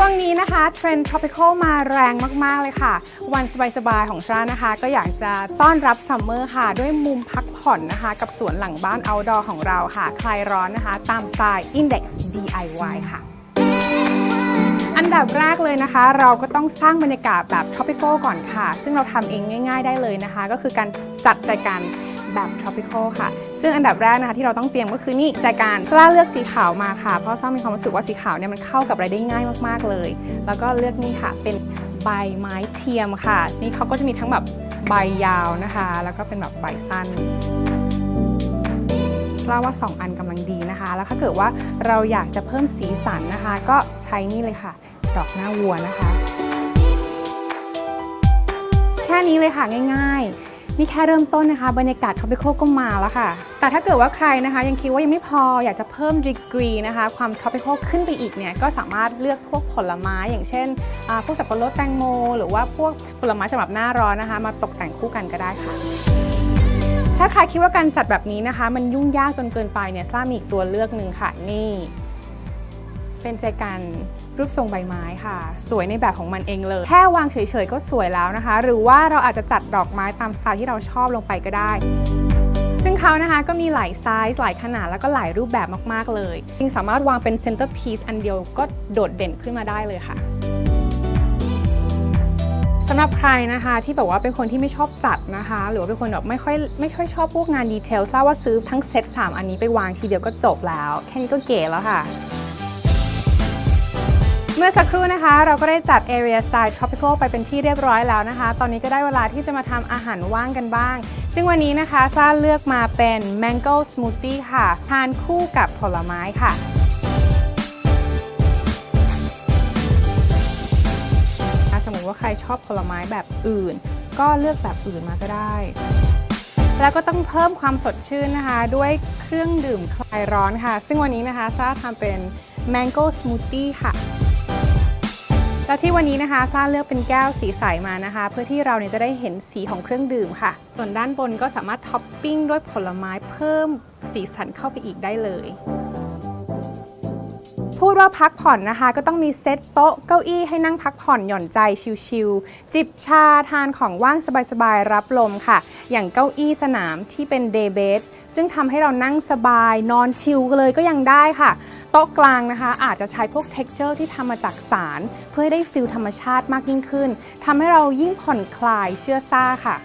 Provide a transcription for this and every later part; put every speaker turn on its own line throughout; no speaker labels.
ช่วงนี้นะคะเทรนด์ tropical มาแรงมากๆเลยค่ะวันสบายๆของชานะคะก็อยากจะต้อนรับซัมเมอร์ค่ะด้วยมุมพักผ่อนนะคะกับสวนหลังบ้าน outdoor ของเราค่ะคลายร้อนนะคะตามสไตล์ Index DIY ค่ะอันดับแรกเลยนะคะเราก็ต้องสร้างบรรยากาศแบบ tropical ก่อนค่ะซึ่งเราทำเองง่ายๆได้เลยนะคะก็คือการจัดแจกันแบบ tropical ค่ะซึ่งอันดับแรกนะคะที่เราต้องเตรียมก็คือนี่แจกันซาร่าเลือกสีขาวมาค่ะเพราะซาร่ามีความรู้สึกว่าสีขาวเนี่ยมันเข้ากับอะไรได้ง่ายมากๆเลยแล้วก็เลือกนี่ค่ะเป็นใบไม้เทียมค่ะนี่เขาก็จะมีทั้งแบบใบยาวนะคะแล้วก็เป็นแบบใบสั้นซาร่าว่า2อันกำลังดีนะคะแล้วถ้าเกิดว่าเราอยากจะเพิ่มสีสันนะคะก็ใช้นี่เลยค่ะดอกหน้าวัวนะคะแค่นี้เลยค่ะง่ายๆนี่แค่เริ่มต้นนะคะบรรยากาศ tropical ก็มาแล้วค่ะแต่ถ้าเกิดว่าใครนะคะยังคิดว่ายังไม่พออยากจะเพิ่มดีกรีนะคะความ tropical ขึ้นไปอีกเนี่ยก็สามารถเลือกพวกผลไม้อย่างเช่นพวกสับปะรดแตงโมหรือว่าพวกผลไม้สำหรับหน้าร้อนนะคะมาตกแต่งคู่กันก็ได้ค่ะถ้าใครคิดว่าการจัดแบบนี้นะคะมันยุ่งยากจนเกินไปเนี่ยซ่ามีอีกตัวเลือกหนึ่งค่ะนี่เป็นแจกันรูปทรงใบไม้ค่ะสวยในแบบของมันเองเลยแค่วางเฉยๆก็สวยแล้วนะคะหรือว่าเราอาจจะจัดดอกไม้ตามสไตล์ที่เราชอบลงไปก็ได้ซึ่งเขานะคะก็มีหลายไซส์หลายขนาดแล้วก็หลายรูปแบบมากๆเลยยิ่งสามารถวางเป็นเซ็นเตอร์พีซอันเดียวก็โดดเด่นขึ้นมาได้เลยค่ะสำหรับใครนะคะที่แบบว่าเป็นคนที่ไม่ชอบจัดนะคะหรือว่าเป็นคนแบบไม่ค่อยชอบพวกงานดีเทลทราบว่าซื้อทั้งเซต3อันนี้ไปวางทีเดียวก็จบแล้วแค่นี้ก็เก๋แล้วค่ะเมื่อสักครู่นะคะเราก็ได้จัด Area Style Tropical ไปเป็นที่เรียบร้อยแล้วนะคะตอนนี้ก็ได้เวลาที่จะมาทำอาหารว่างกันบ้างซึ่งวันนี้นะคะซ่าเลือกมาเป็น Mango Smoothie ค่ะทานคู่กับผลไม้ค่ะสมมติว่าใครชอบผลไม้แบบอื่นก็เลือกแบบอื่นมาก็ได้แล้วก็ต้องเพิ่มความสดชื่นนะคะด้วยเครื่องดื่มคลายร้อนค่ะซึ่งวันนี้นะคะซ่าทำเป็น Mango Smoothie ค่ะแล้วที่วันนี้นะคะซ่าเลือกเป็นแก้วสีใสมานะคะเพื่อที่เราเนี่ยจะได้เห็นสีของเครื่องดื่มค่ะส่วนด้านบนก็สามารถท็อปปิ้งด้วยผลไม้เพิ่มสีสันเข้าไปอีกได้เลยพูดว่าพักผ่อนนะคะก็ต้องมีเซตโต๊ะเก้าอี้ให้นั่งพักผ่อนหย่อนใจชิลๆจิบชาทานของว่างสบายๆรับลมค่ะอย่างเก้าอี้สนามที่เป็นเดย์เบดซึ่งทำให้เรานั่งสบายนอนชิลเลยก็ยังได้ค่ะโต๊ะกลางนะคะอาจจะใช้พวก texture ที่ทำมาจากสารเพื่อให้ได้ฟีลธรรมชาติมากยิ่งขึ้นทำให้เรายิ่งผ่อนคลายเชื่อซ่าค่ะ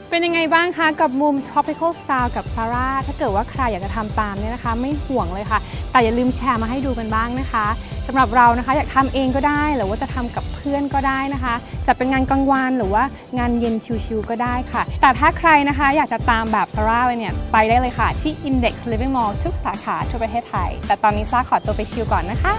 เป็นยังไงบ้างคะกับมุม tropical style กับซาร่าถ้าเกิดว่าใครอยากจะทำตามเนี่ยนะคะไม่ห่วงเลยค่ะแต่อย่าลืมแชร์มาให้ดูกันบ้างนะคะสำหรับเรานะคะอยากทำเองก็ได้หรือว่าจะทำกับเพื่อนก็ได้นะคะจะเป็นงานกลางวันหรือว่างานเย็นชิลๆก็ได้ค่ะแต่ถ้าใครนะคะอยากจะตามแบบซาร่าเลยเนี่ยไปได้เลยค่ะที่ Index Living Mall ทุกสาขาทั่วประเทศไทยแต่ตอนนี้ซ่าขอตัวไปชิลก่อนนะคะ